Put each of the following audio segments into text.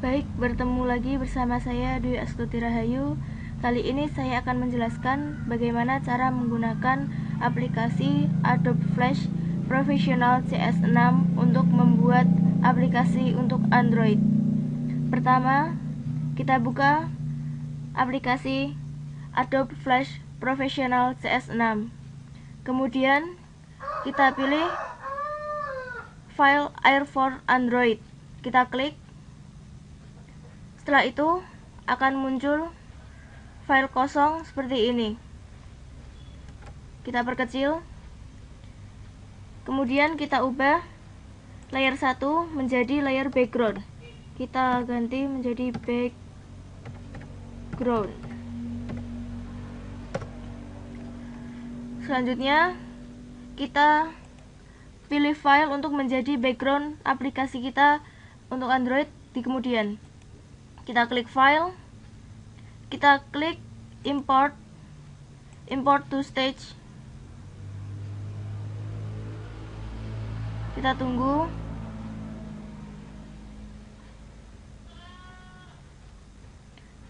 Baik, bertemu lagi bersama saya Dwi Astuti Rahayu. Kali ini saya akan menjelaskan bagaimana cara menggunakan aplikasi Adobe Flash Professional CS6 untuk membuat aplikasi untuk Android. Pertama, kita buka aplikasi Adobe Flash Professional CS6. Kemudian kita pilih file Air for Android. Kita klik. Setelah itu akan muncul file kosong seperti ini. Kita perkecil. Kemudian kita ubah layer 1 menjadi layer background. Kita ganti menjadi background. Selanjutnya kita pilih file untuk menjadi background aplikasi kita untuk Android di kemudian. Kita klik file, kita klik import to stage. Kita tunggu.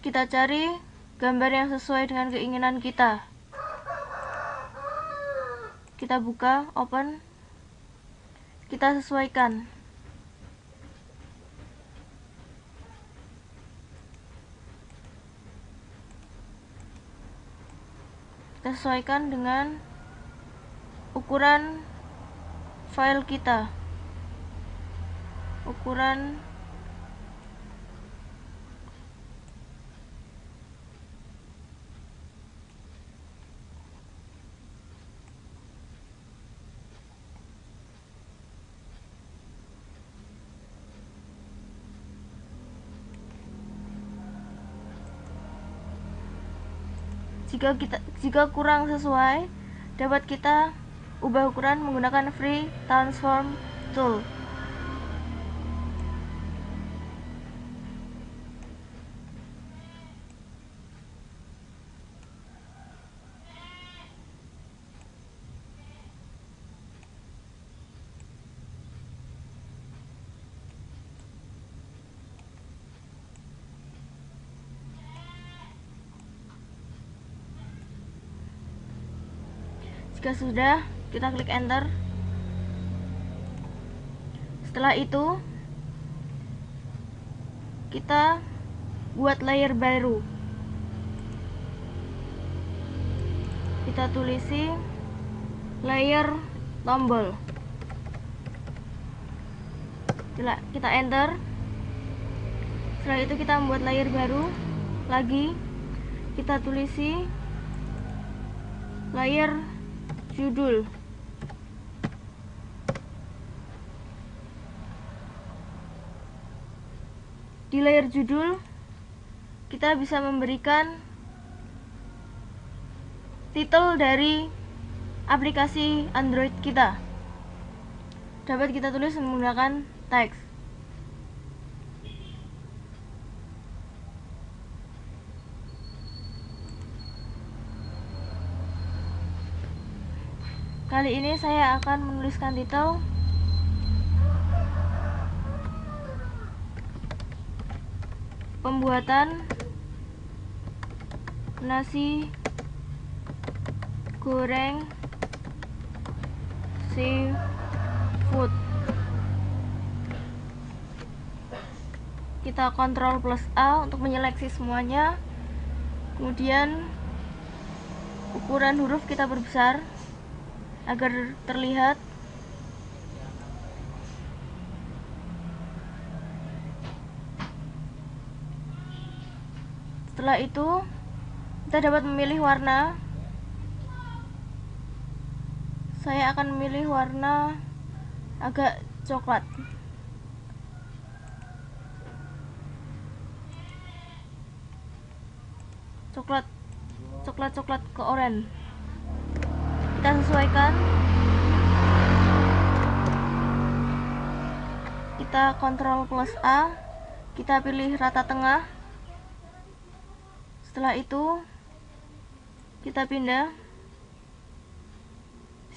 Kita cari gambar yang sesuai dengan keinginan kita. Kita buka, open. Kita sesuaikan. Kita sesuaikan dengan ukuran file kita. Ukuran jika kurang sesuai, dapat kita ubah ukuran menggunakan Free Transform Tool. Jika sudah, kita klik enter. Setelah itu kita buat layer baru. Kita tulisi layer tombol. Kita enter. Setelah itu kita membuat layer baru lagi. Kita tulisi layer judul. Di layer judul kita bisa memberikan titel dari aplikasi Android kita. Dapat kita tulis menggunakan teks. Kali ini saya akan menuliskan titel pembuatan nasi goreng seafood. Kita Ctrl plus A untuk menyeleksi semuanya. Kemudian ukuran huruf kita perbesar agar terlihat. Setelah itu kita dapat memilih warna. Saya akan memilih warna agak coklat. Coklat ke oranye. Kita sesuaikan. Kita Ctrl plus A. Kita pilih rata tengah. Setelah itu kita pindah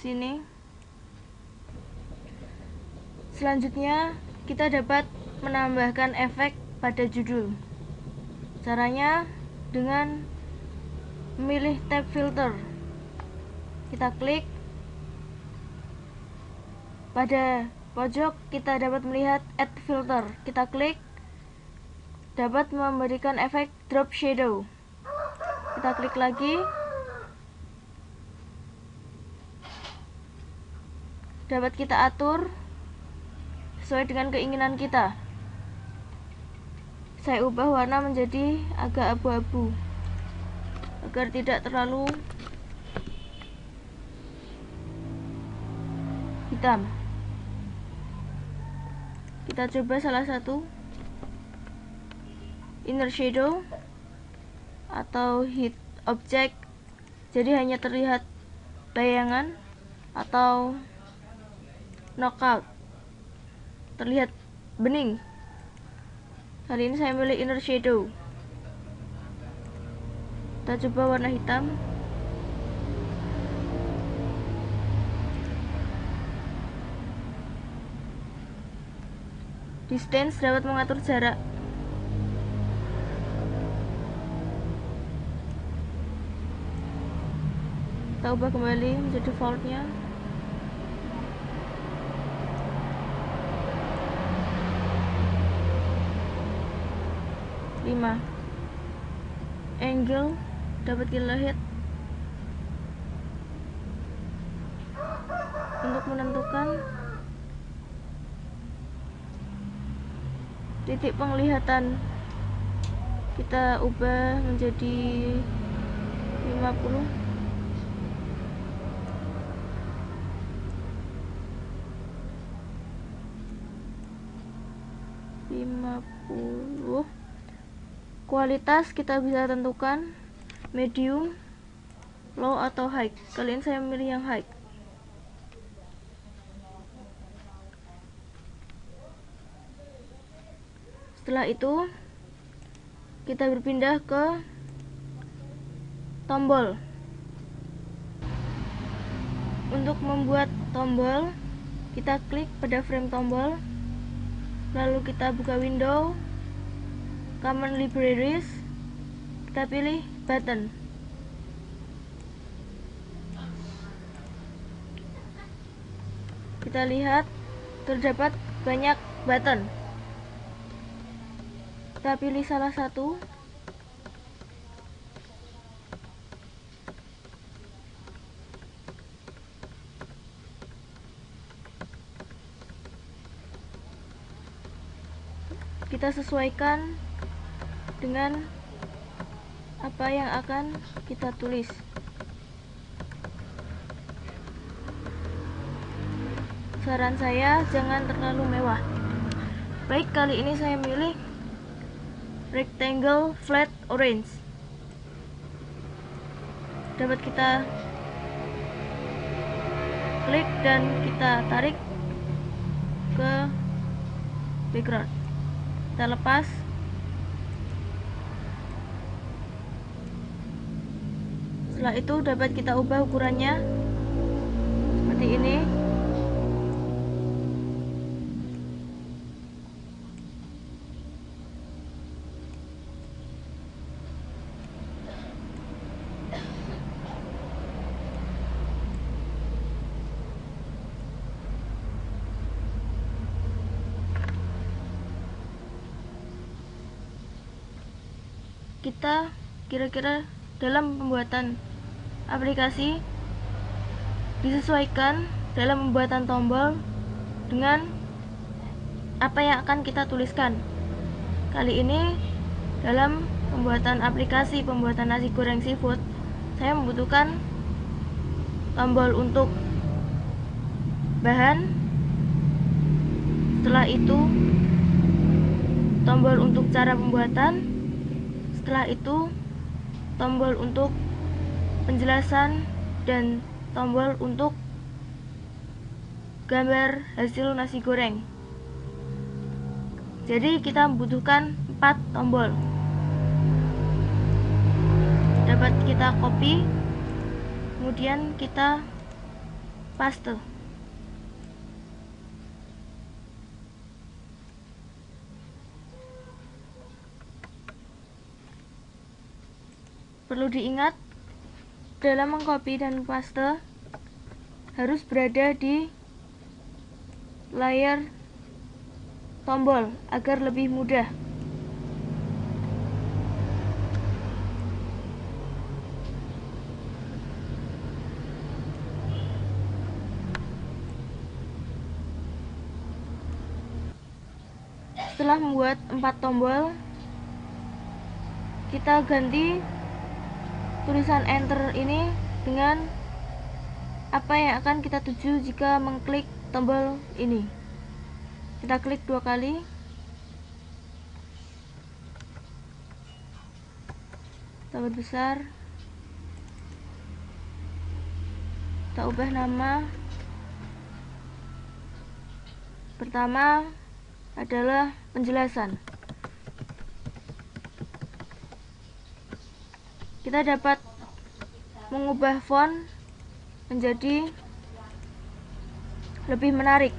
sini. Selanjutnya kita dapat menambahkan efek pada judul. Caranya dengan memilih tab filter. Kita klik. Pada pojok kita dapat melihat add filter. Kita klik. Dapat memberikan efek drop shadow. Kita klik lagi. Dapat kita atur sesuai dengan keinginan kita. Saya ubah warna menjadi agak abu-abu agar tidak terlalu hitam. Kita coba salah satu, inner shadow atau hid object, jadi hanya terlihat bayangan, atau knockout, terlihat bening. Kali ini saya pilih inner shadow. Kita coba warna hitam. Distance dapat mengatur jarak. Kita ubah kembali menjadi defaultnya. Angle dapat kita lihat untuk menentukan titik penglihatan. Kita ubah menjadi 50. Kualitas kita bisa tentukan medium, low, atau high. Kali ini saya memilih yang high. Setelah itu kita berpindah ke tombol. Untuk membuat tombol, kita klik pada frame tombol, lalu kita buka window Common Libraries, kita pilih button. Kita lihat terdapat banyak button. Kita pilih salah satu. Kita sesuaikan dengan apa yang akan kita tulis. Saran saya jangan terlalu mewah. Baik, kali ini saya milih rectangle flat orange. Dapat kita klik dan kita tarik ke background. Kita lepas. Setelah itu dapat kita ubah ukurannya seperti ini. Kita kira-kira dalam pembuatan aplikasi disesuaikan dalam pembuatan tombol dengan apa yang akan kita tuliskan. Kali ini dalam pembuatan aplikasi pembuatan nasi goreng seafood, saya membutuhkan tombol untuk bahan, setelah itu tombol untuk cara pembuatan, setelah itu tombol untuk penjelasan, dan tombol untuk gambar hasil nasi goreng. Jadi kita membutuhkan 4 tombol. Dapat kita copy, kemudian kita paste. Perlu diingat, dalam mengcopy dan paste harus berada di layar tombol agar lebih mudah. Setelah membuat 4 tombol, kita ganti tulisan enter ini dengan apa yang akan kita tuju jika mengklik tombol ini. Kita klik 2 kali. Kita perbesar. Kita ubah nama. Pertama adalah penjelasan. Kita dapat mengubah font menjadi lebih menarik.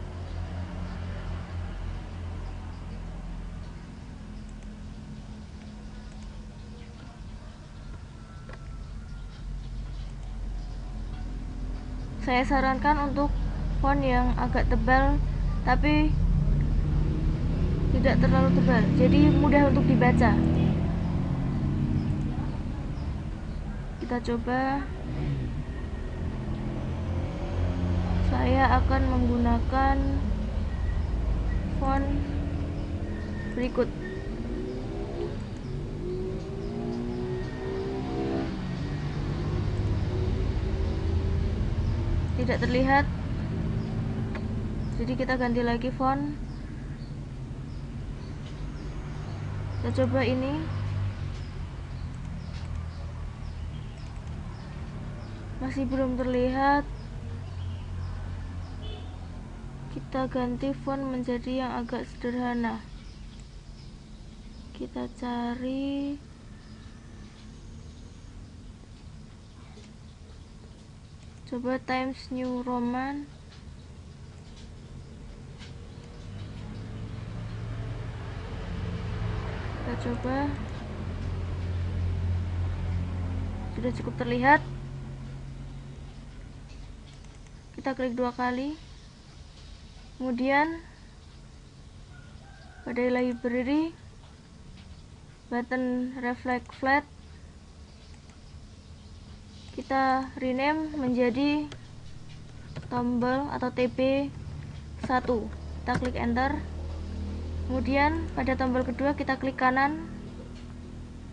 Saya sarankan untuk font yang agak tebal tapi tidak terlalu tebal, jadi mudah untuk dibaca. Kita coba. Saya akan menggunakan font berikut. Tidak terlihat, jadi kita ganti lagi font. Kita coba ini. Masih belum terlihat. Kita ganti font menjadi yang agak sederhana. Kita cari coba Times New Roman. Kita coba. Sudah cukup terlihat. Kita klik 2 kali. Kemudian pada library, button reflect flat, kita rename menjadi tombol atau TB1. Kita klik enter. Kemudian pada tombol kedua kita klik kanan,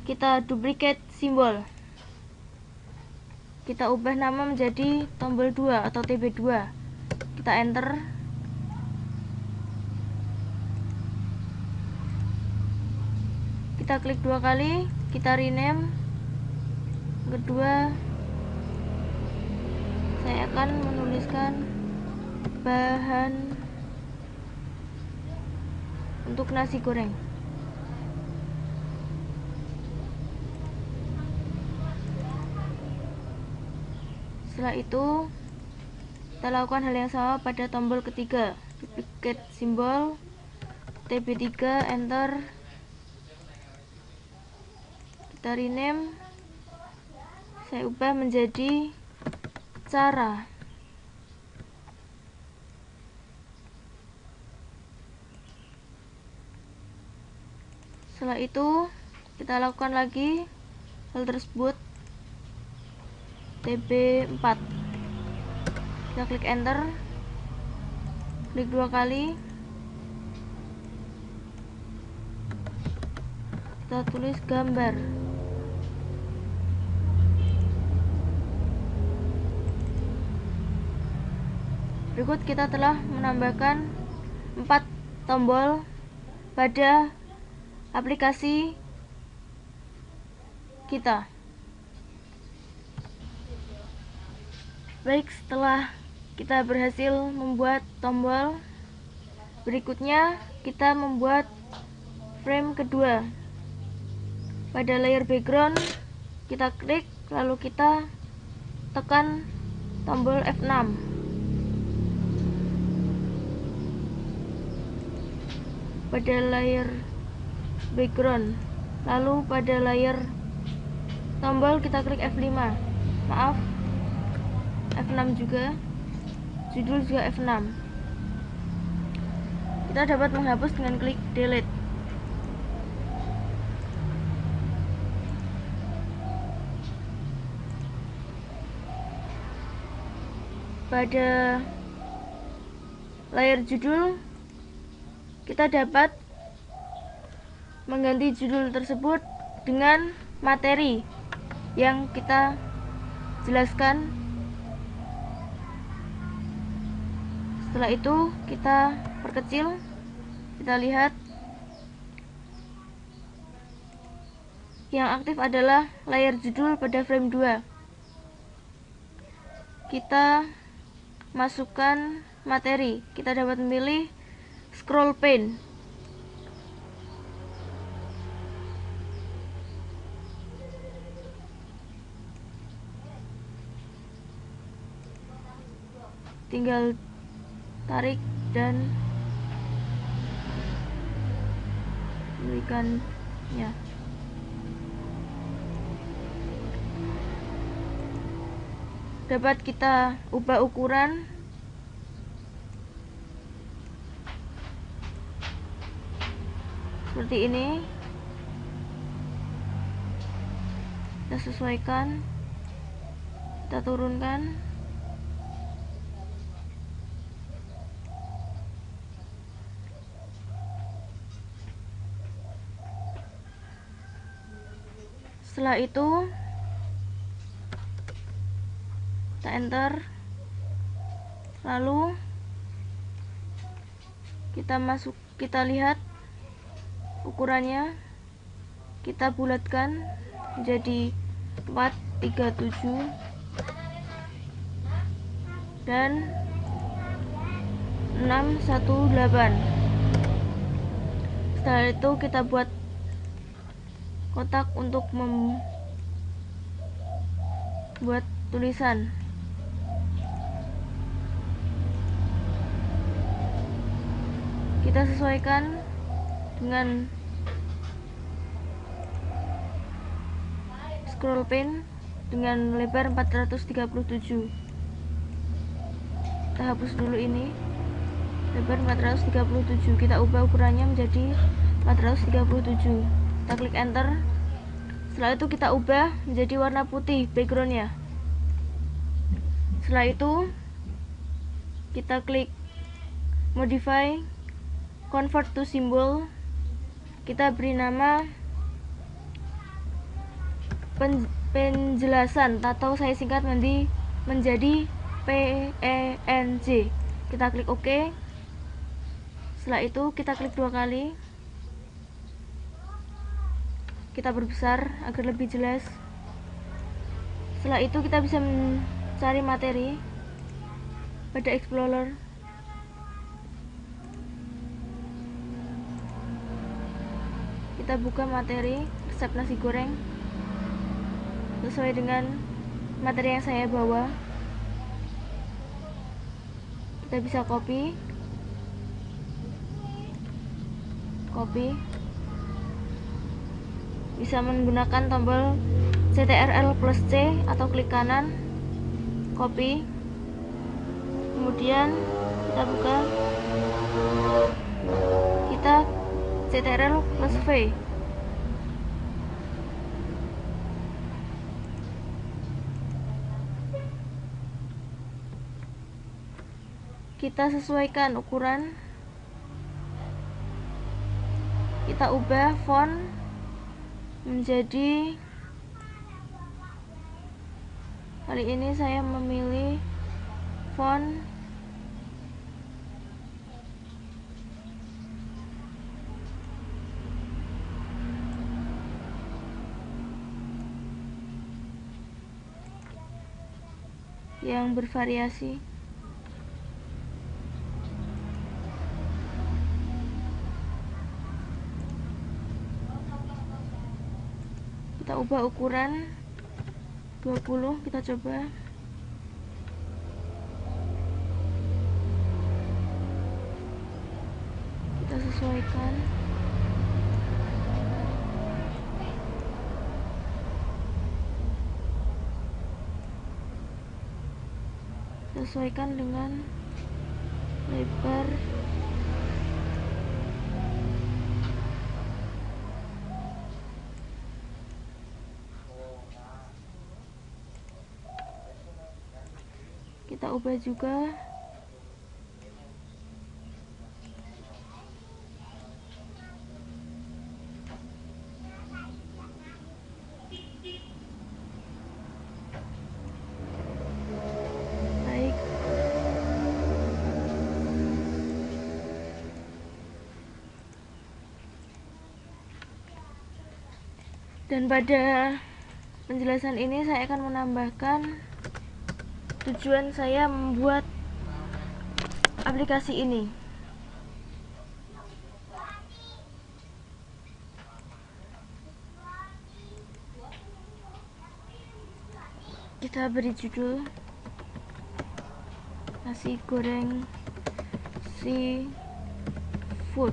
kita duplicate simbol, kita ubah nama menjadi tombol 2 atau TB2. Kita enter. Kita klik 2 kali, kita rename. Kedua, saya akan menuliskan bahan untuk nasi goreng. Setelah itu, kita lakukan hal yang sama pada tombol ketiga. Duplicate simbol, TB3, enter. Kita rename. Saya ubah menjadi cara. Setelah itu, kita lakukan lagi hal tersebut. TB4. Kita klik enter. Klik 2 kali. Kita tulis gambar. Berikut kita telah menambahkan 4 tombol pada aplikasi kita. Baik, setelah kita berhasil membuat tombol, berikutnya kita membuat frame kedua. Pada layer background kita klik, lalu kita tekan tombol F6. Pada layer background, lalu pada layer tombol kita klik F5, maaf F6 juga, judul juga F6. Kita dapat menghapus dengan klik delete. Pada layar judul kita dapat mengganti judul tersebut dengan materi yang kita jelaskan. Setelah itu kita perkecil, kita lihat yang aktif adalah layar judul pada frame 2. Kita masukkan materi, kita dapat memilih scroll pane. Tinggal tarik dan berikannya. Dapat kita ubah ukuran seperti ini. Kita sesuaikan, kita turunkan. Setelah itu kita enter, lalu kita lihat ukurannya, kita bulatkan menjadi 437 dan 618. Setelah itu kita buat kotak untuk membuat tulisan. Kita sesuaikan dengan scroll pane dengan lebar 437. Kita hapus dulu ini, lebar 437. Kita ubah ukurannya menjadi 437. Kita klik enter. Setelah itu kita ubah menjadi warna putih backgroundnya. Setelah itu kita klik modify, convert to symbol. Kita beri nama penjelasan atau saya singkat menjadi PENJ. Kita klik OK. Setelah itu kita klik 2 kali. Kita perbesar agar lebih jelas. Setelah itu kita bisa mencari materi pada Explorer. Kita buka materi resep nasi goreng sesuai dengan materi yang saya bawa. Kita bisa copy, bisa menggunakan tombol CTRL+C atau klik kanan, copy, kemudian kita buka, kita CTRL+V. Kita sesuaikan ukuran, kita ubah font menjadi, kali ini saya memilih font yang bervariasi. Kita ubah ukuran 20, kita coba. Kita sesuaikan. sesuaikan dengan lebar kita ubah juga baik. Dan pada penjelasan ini saya akan menambahkan tujuan saya membuat aplikasi ini. Kita beri judul nasi goreng seafood.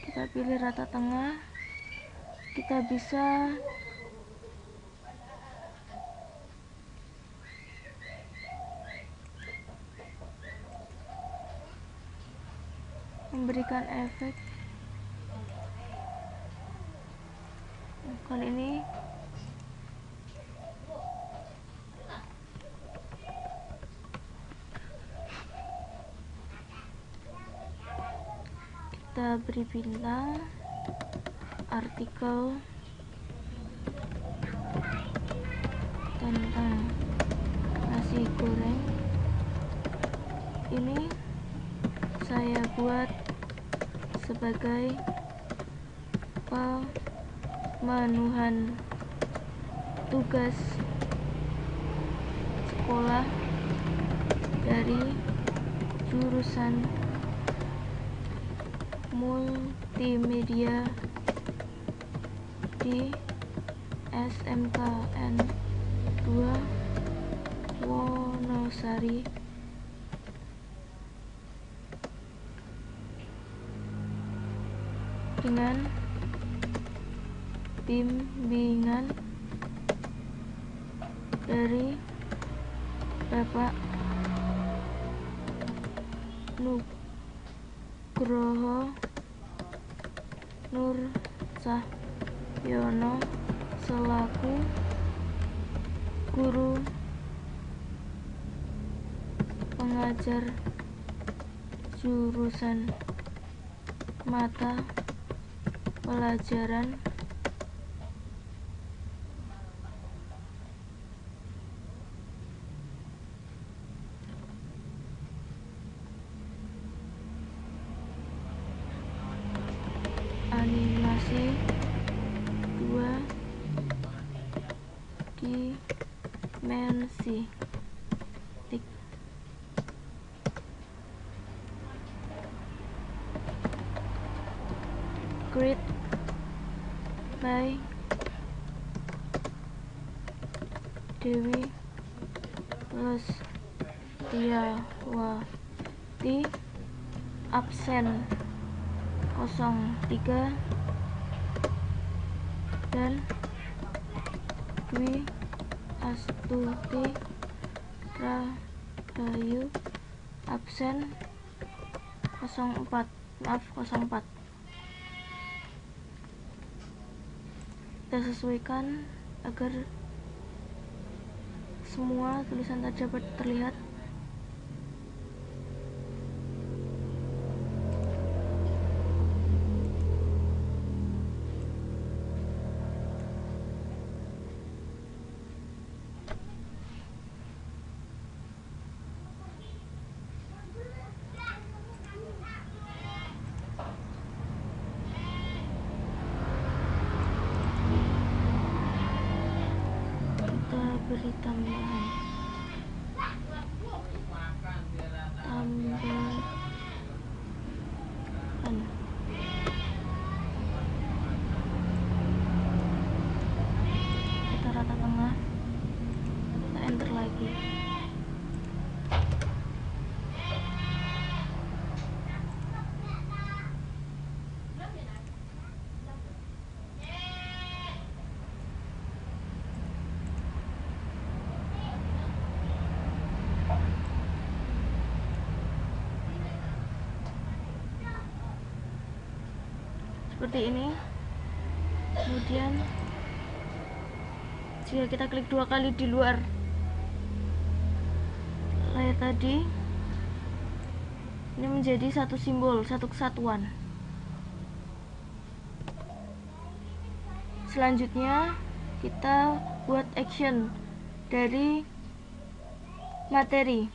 Kita pilih rata tengah. Kita bisa memberikan efek. Kali ini kita beri bintang, artikel tentang nasi goreng. Ini saya buat sebagai pemenuhan tugas sekolah dari jurusan multimedia di SMKN 2 Wonosari dengan bimbingan dari Bapak Nugroho Nur Cahyono selaku guru pengajar jurusan mata pelajaran animasi 2 dimensi. Create by Dewi Lestiawati, absen 03, dan Dwi Astuti Rahayu, absen 04. Kita sesuaikan agar semua tulisan dapat terlihat. Beri tambahan seperti ini. Kemudian jika kita klik 2 kali di luar layar tadi, ini menjadi satu simbol, satu kesatuan. Selanjutnya kita buat action dari materi.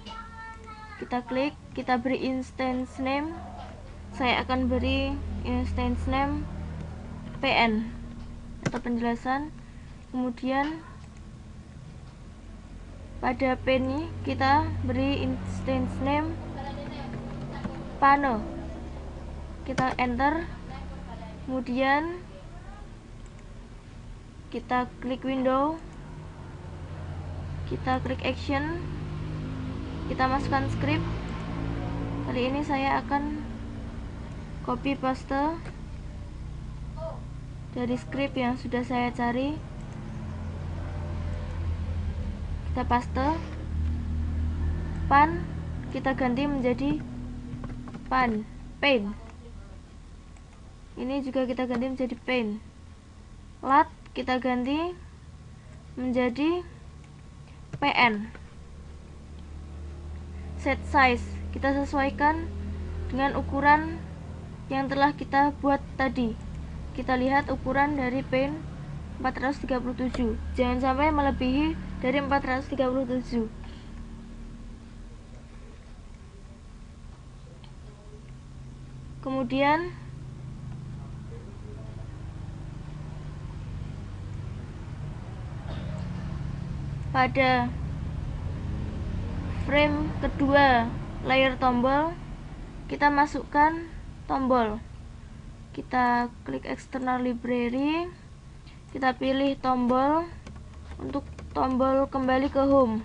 Kita klik, kita beri instance name. Saya akan beri instance name PN atau penjelasan. Kemudian pada P ini kita beri instance name panel. Kita enter. Kemudian kita klik window, kita klik action, kita masukkan script. Kali ini saya akan copy paste dari script yang sudah saya cari. Kita paste. Pan kita ganti menjadi paint. Ini juga kita ganti menjadi paint. Lat kita ganti menjadi PN. Set size kita sesuaikan dengan ukuran yang telah kita buat tadi. Kita lihat ukuran dari paint 437. Jangan sampai melebihi dari 437. Kemudian pada frame kedua layer tombol, kita masukkan tombol. Kita klik external library, kita pilih tombol untuk tombol kembali ke home.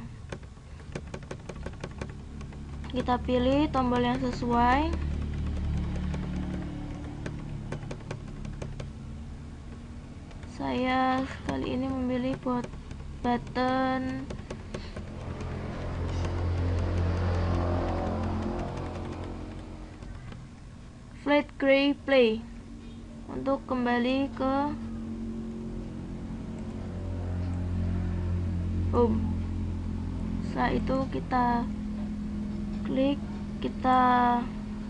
Kita pilih tombol yang sesuai. Saya kali ini memilih button flat gray play untuk kembali ke home. Setelah itu kita klik, kita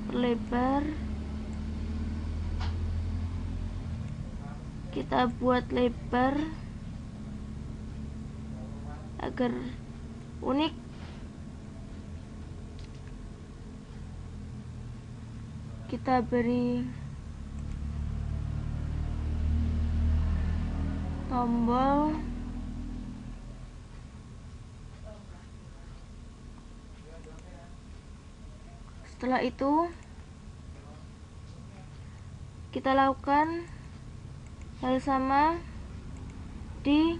perlebar, kita buat lebar agar unik. Kita beri tombol, setelah itu kita lakukan hal sama di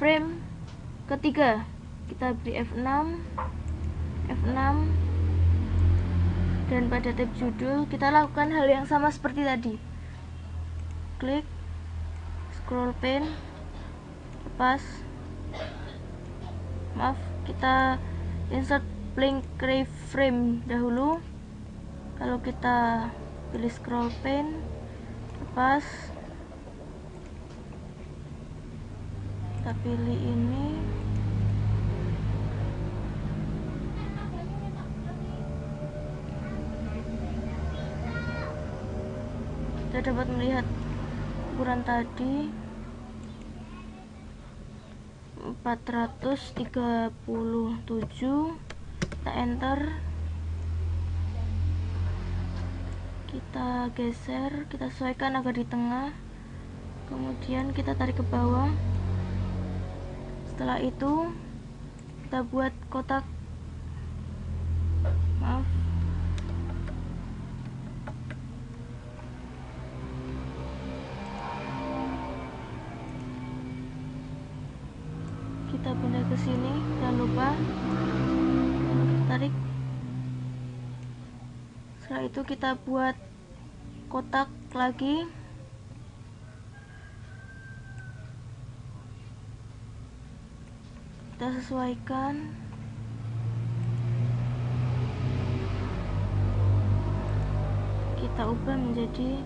frame ketiga. Kita beri F6, dan pada tab judul kita lakukan hal yang sama seperti tadi. Klik, scroll pane, lepas, kita insert blank frame dahulu. Kalau kita pilih scroll pane, lepas, kita pilih ini, kita dapat melihat ukuran tadi 437. Kita enter, kita geser, kita sesuaikan agar di tengah, kemudian kita tarik ke bawah. Setelah itu kita buat kotak, kita pindah ke sini, jangan lupa tarik. Setelah itu kita buat kotak lagi, kita sesuaikan, kita ubah menjadi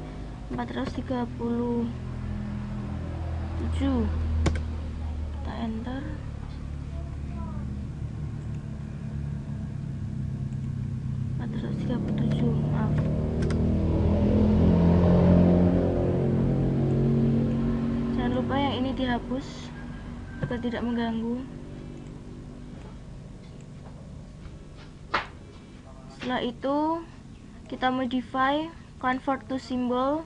437. Kita enter. Maaf. Jangan lupa yang ini dihapus agar tidak mengganggu. Setelah itu kita modify, convert to symbol,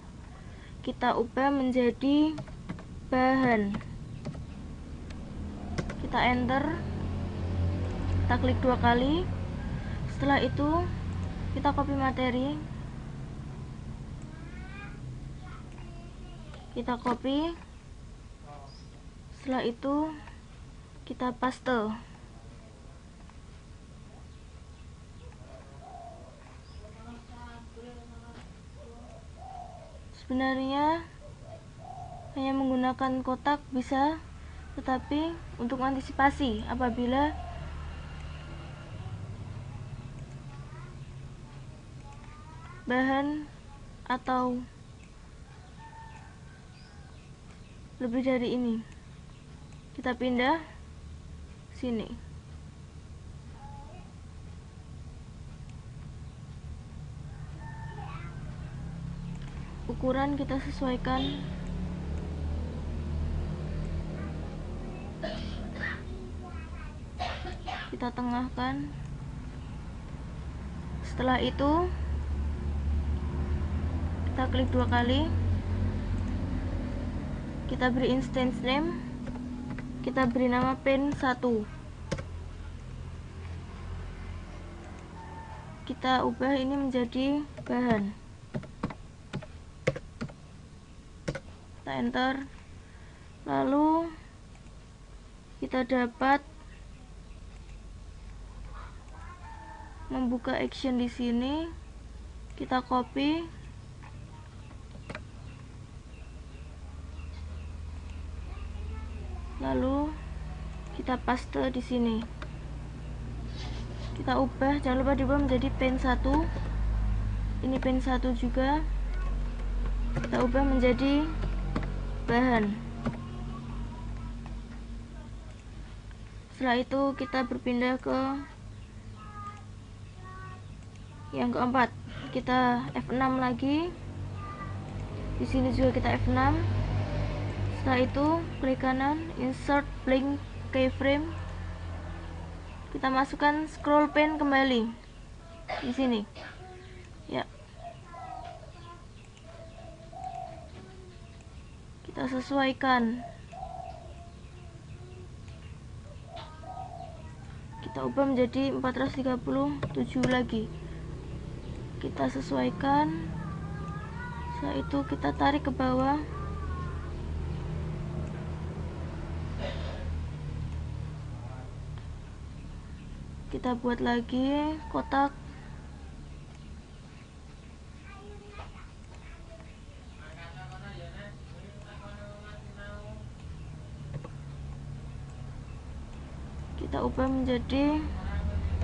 kita ubah menjadi bahan. Kita enter, kita klik 2 kali. Setelah itu kita copy materi, kita copy. Setelah itu kita paste. Sebenarnya hanya menggunakan kotak bisa, tetapi untuk antisipasi apabila bahan atau lebih dari ini, kita pindah sini. Ukuran kita sesuaikan. Kita tengahkan. Setelah itu kita klik 2 kali, kita beri instance name, kita beri nama pen 1, kita ubah ini menjadi bahan, kita enter. Lalu kita dapat membuka action di sini, kita copy, lalu kita paste di sini. Kita ubah, jangan lupa diubah menjadi pen 1. Ini pen 1 juga. Kita ubah menjadi bahan. Setelah itu kita berpindah ke yang keempat. Kita F6 lagi. Di sini juga kita F6. Setelah itu klik kanan, insert blank keyframe. Kita masukkan scroll pen kembali di sini. Ya. Kita sesuaikan. Kita ubah menjadi 437 lagi. Kita sesuaikan. Setelah itu kita tarik ke bawah. Kita buat lagi kotak. Kita ubah menjadi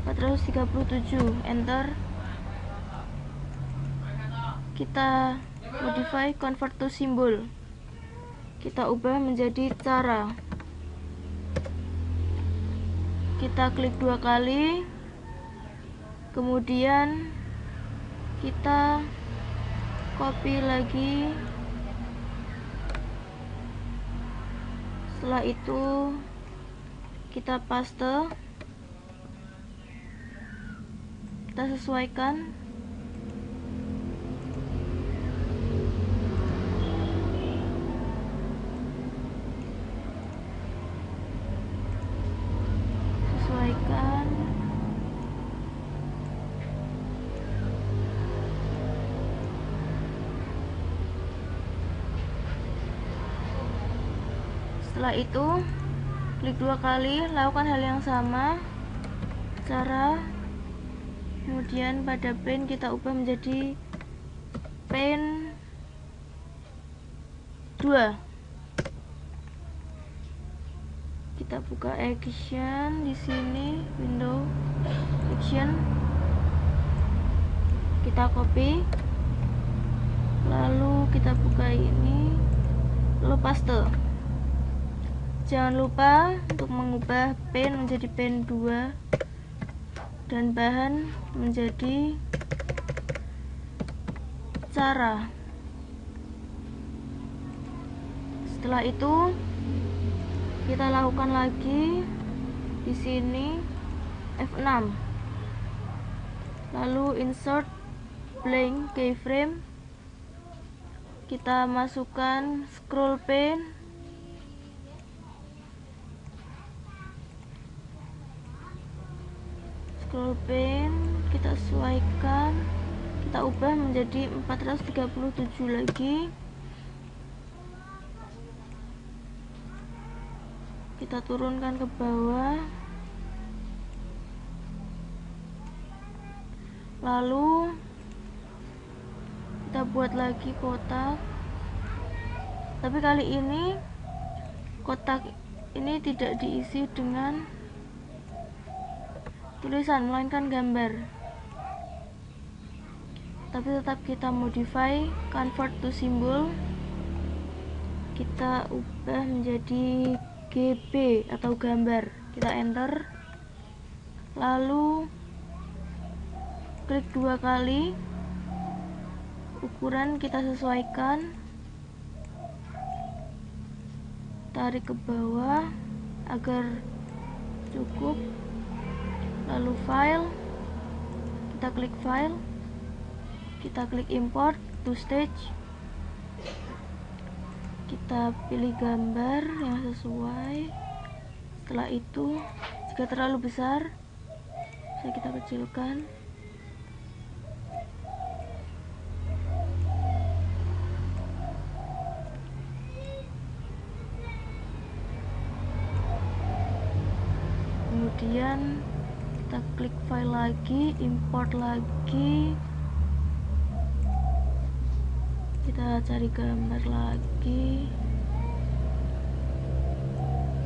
437, enter. Kita modify, convert to symbol, kita ubah menjadi cara. Kita klik 2 kali, kemudian kita copy lagi. Setelah itu kita paste, kita sesuaikan. Setelah itu klik 2 kali, lakukan hal yang sama cara. Kemudian pada pen kita ubah menjadi pen 2. Kita buka action di sini, window action. Kita copy, Lalu kita buka ini, lalu paste. Jangan lupa untuk mengubah pen menjadi pen 2 dan bahan menjadi cara. Setelah itu kita lakukan lagi di sini F6. Lalu insert blank keyframe. Kita masukkan scroll pen. Scroll pen kita sesuaikan, kita ubah menjadi 437 lagi. Kita turunkan ke bawah. Lalu kita buat lagi kotak. Tapi kali ini kotak ini tidak diisi dengan tulisan melainkan gambar, tapi tetap kita modify, convert to symbol, kita ubah menjadi GB atau gambar. Kita enter, lalu klik 2 kali, ukuran kita sesuaikan, tarik ke bawah agar cukup. Lalu file, kita klik file, kita klik import to stage, kita pilih gambar yang sesuai. Setelah itu, jika terlalu besar bisa kita kecilkan. Kemudian kita klik file lagi, import lagi, kita cari gambar lagi,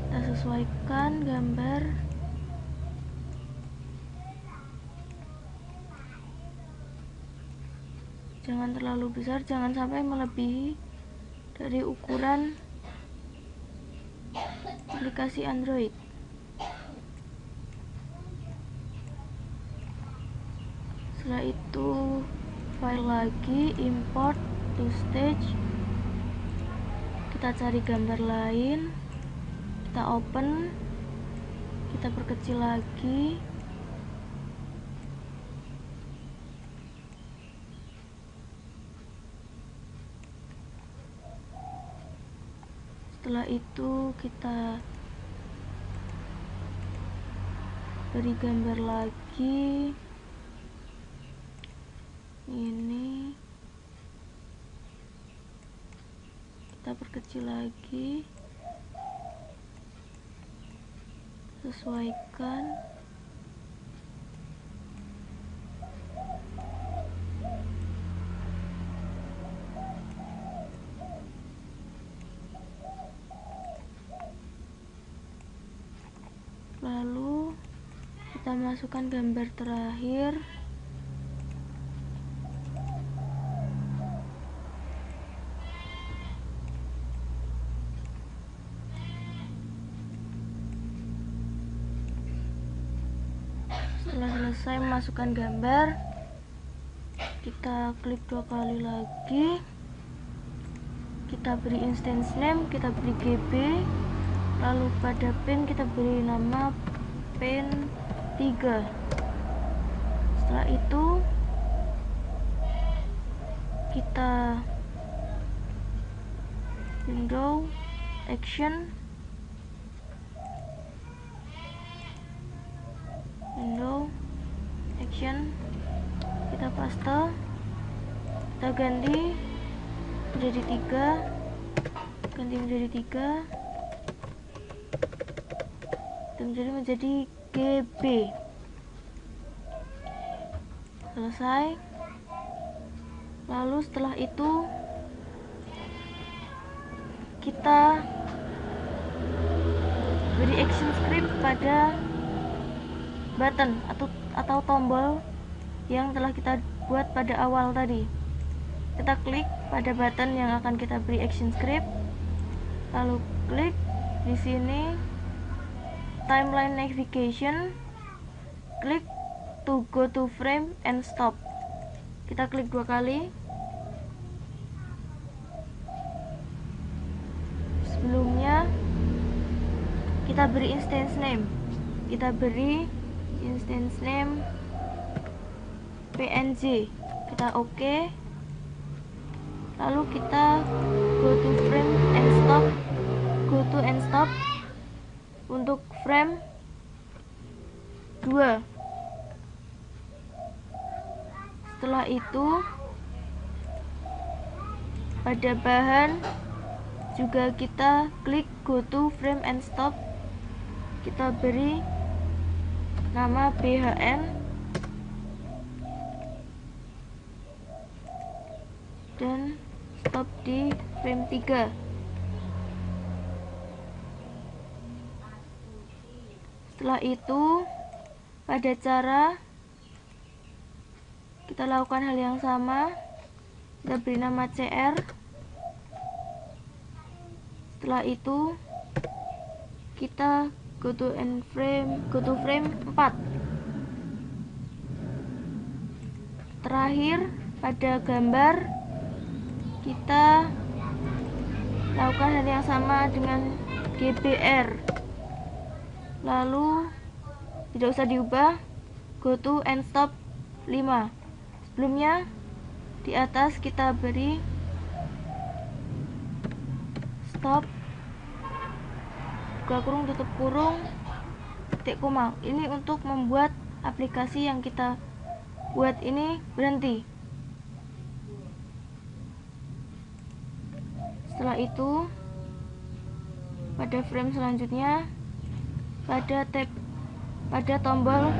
kita sesuaikan gambar. Jangan terlalu besar, jangan sampai melebihi dari ukuran aplikasi Android. Setelah itu file lagi, import to stage, kita cari gambar lain, kita open, kita perkecil lagi, setelah itu kita beri gambar lagi. Ini kita perkecil lagi, sesuaikan. Lalu kita masukkan gambar terakhir. Setelah selesai memasukkan gambar, kita klik 2 kali lagi, kita beri instance name, kita beri GB, lalu pada pen kita beri nama pen 3. Setelah itu kita window action, kita paste, kita ganti menjadi 3, dan menjadi GB. Selesai. Lalu setelah itu kita beri action script pada button atau tombol yang telah kita buat pada awal tadi. kita klik pada button yang akan kita beri action script, lalu klik di sini timeline navigation, klik to go to frame and stop. Kita klik 2 kali. Sebelumnya kita beri instance name, kita beri instance name PNG, kita oke. Lalu kita go to frame and stop, go to and stop untuk frame 2. Setelah itu pada bahan juga kita klik go to frame and stop, kita beri nama BHN dan stop di frame 3. Setelah itu pada cara kita lakukan hal yang sama, kita beri nama CR. Setelah itu kita go to frame 4. Terakhir pada gambar kita lakukan hal yang sama dengan GBR, lalu tidak usah diubah, go to and stop 5. Sebelumnya di atas kita beri stop, buka kurung, tutup kurung, titik koma. Ini untuk membuat aplikasi yang kita buat ini berhenti. Setelah itu pada frame selanjutnya pada tombol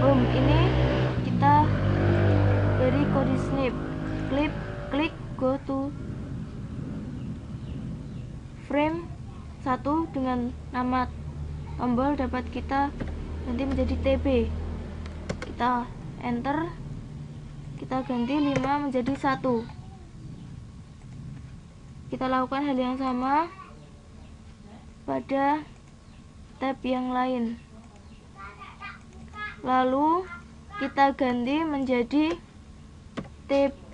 home ini kita beri kode snip, klik go to frame 1 dengan nama tombol dapat kita ganti menjadi TB. Kita enter, kita ganti 5 menjadi 1. Kita lakukan hal yang sama pada tab yang lain, lalu kita ganti menjadi TT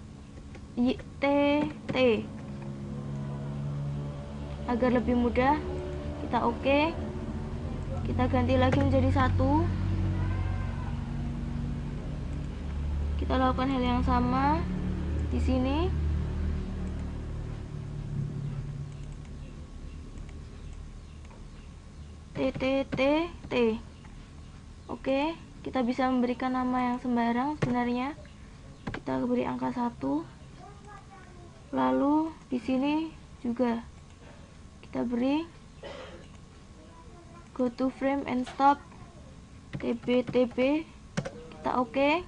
agar lebih mudah. Kita oke, kita ganti lagi menjadi 1. Kita lakukan hal yang sama di sini. TTTT. Oke, kita bisa memberikan nama yang sembarang sebenarnya. Kita beri angka 1. Lalu di sini juga kita beri go to frame and stop TB. Kita oke.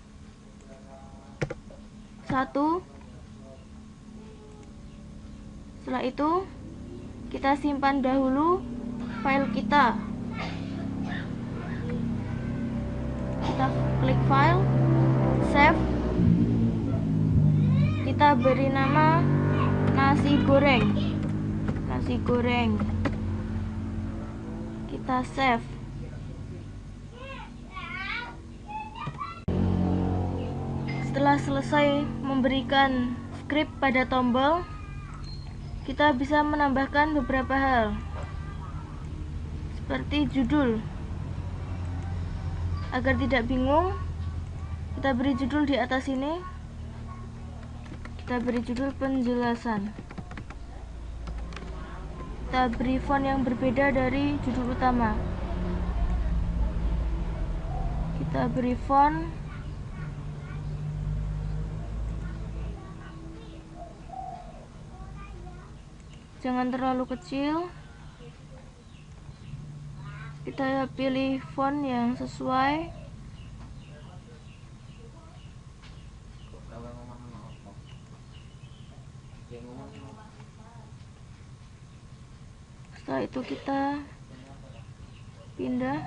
1. Setelah itu kita simpan dahulu file kita. Kita klik file, save. Kita beri nama nasi goreng. Kita save. Setelah selesai memberikan script pada tombol, kita bisa menambahkan beberapa hal seperti judul. Agar tidak bingung, kita beri judul di atas ini. Kita beri judul penjelasan. Kita beri font yang berbeda dari judul utama. Kita beri font jangan terlalu kecil. Kita pilih font yang sesuai. Setelah itu kita pindah,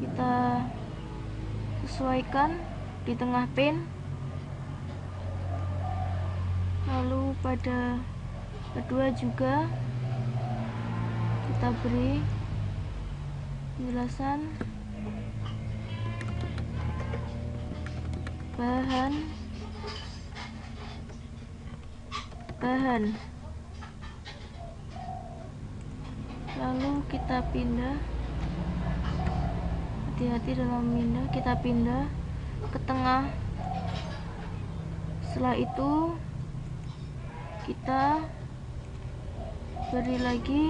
kita sesuaikan di tengah pane. Lalu pada kedua juga kita beri penjelasan bahan lalu kita pindah, hati-hati dalam pindah, kita pindah ke tengah. Setelah itu kita beri lagi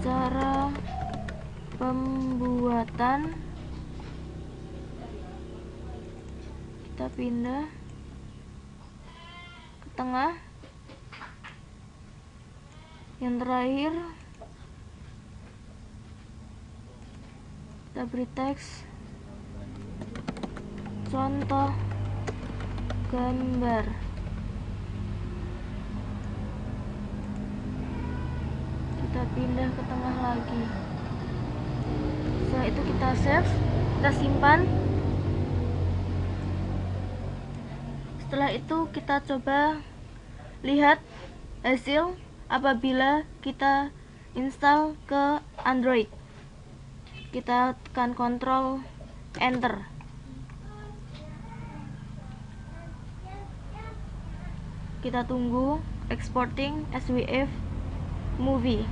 cara pembuatan, kita pindah ke tengah. Yang terakhir kita beri teks contoh gambar. Kita pindah ke tengah lagi. Setelah itu kita save, kita simpan. Setelah itu kita coba lihat hasil apabila kita install ke Android. Kita tekan Ctrl Enter. Kita tunggu exporting SWF movie.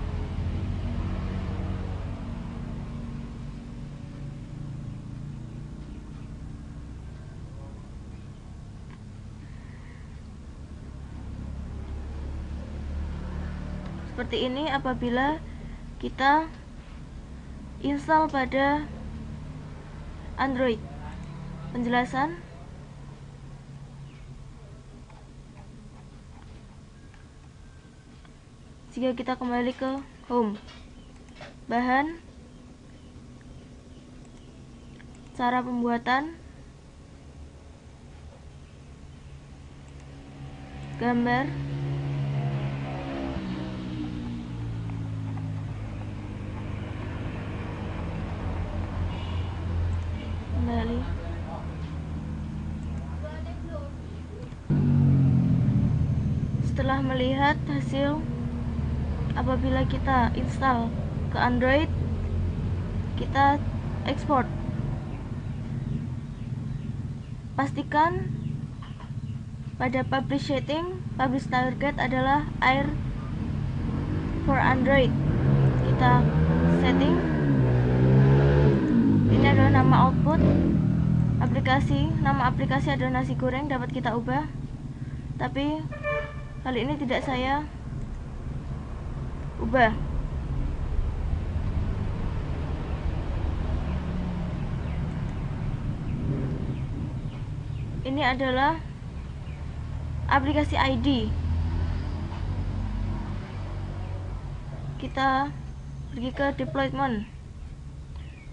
Seperti ini apabila kita install pada Android. Penjelasan. Jika kita kembali ke home, bahan, cara pembuatan, gambar, kembali. Setelah melihat hasil apabila kita install ke Android, kita ekspor. Pastikan pada publish setting, publish target adalah Air for Android. Kita setting. Ini adalah nama output aplikasi. Nama aplikasi adalah nasi goreng, dapat kita ubah. Tapi kali ini tidak saya ubah. Ini adalah aplikasi ID. Kita pergi ke deployment.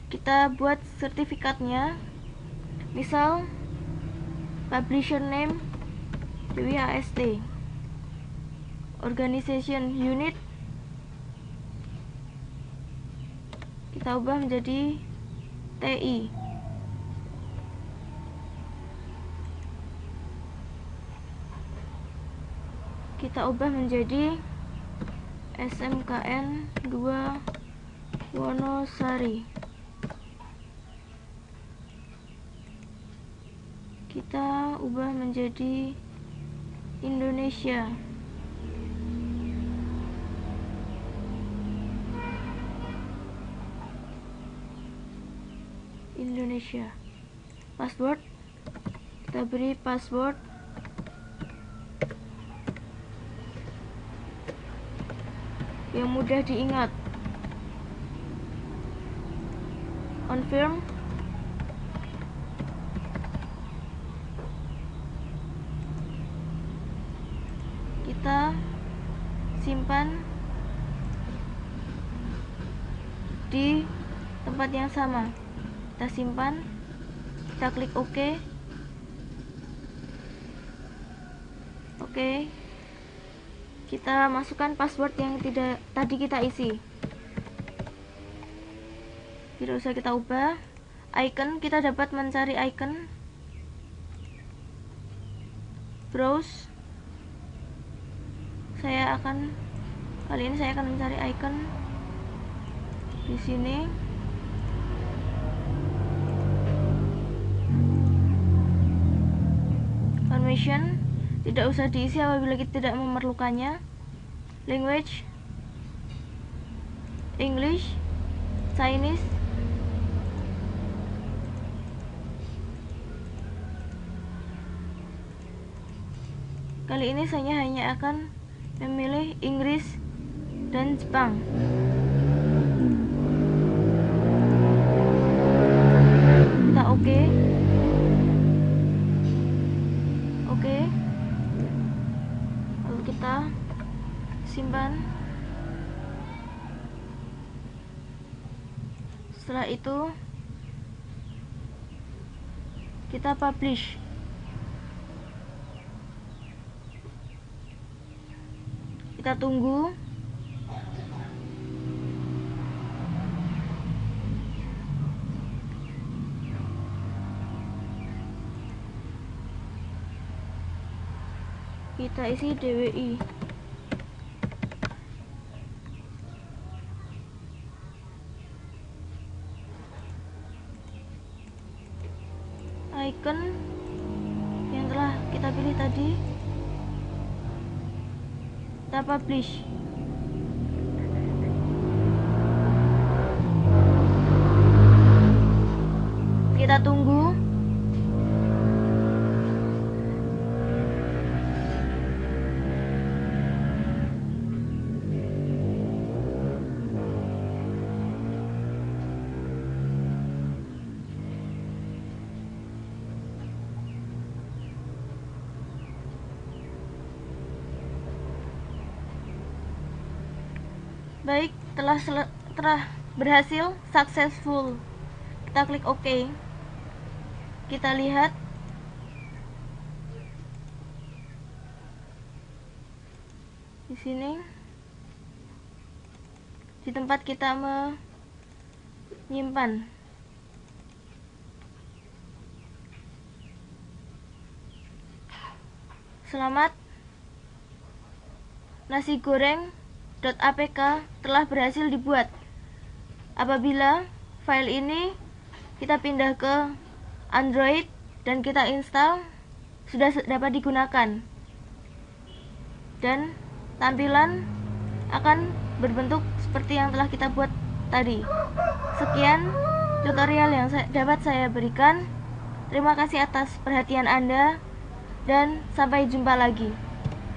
Kita buat sertifikatnya. Misal publisher name DWAST, organization unit kita ubah menjadi TI. Kita ubah menjadi SMKN 2 Wonosari. Kita ubah menjadi Indonesia. Password, kita beri password yang mudah diingat. Confirm. Kita simpan di tempat yang sama. Kita simpan, kita klik OK. Oke. Kita masukkan password yang tadi kita isi. Tidak usah kita ubah. icon, kita dapat mencari icon. Browse. Kali ini saya akan mencari icon di sini. Information tidak usah diisi apabila kita tidak memerlukannya. Language, English, Chinese. Kali ini saya hanya akan memilih Inggris dan Jepang. Kita oke. Lalu kita simpan. Setelah itu kita publish. Kita tunggu. Kita isi DWI. Icon yang telah kita pilih tadi, kita publish. Kita tunggu. Baik, telah berhasil, successful. Kita klik OK. Kita lihat di sini, di tempat kita menyimpan. Selamat, nasi goreng .apk telah berhasil dibuat. Apabila file ini kita pindah ke Android dan kita install, sudah dapat digunakan dan tampilan akan berbentuk seperti yang telah kita buat tadi. Sekian tutorial yang dapat saya berikan. Terima kasih atas perhatian Anda dan sampai jumpa lagi.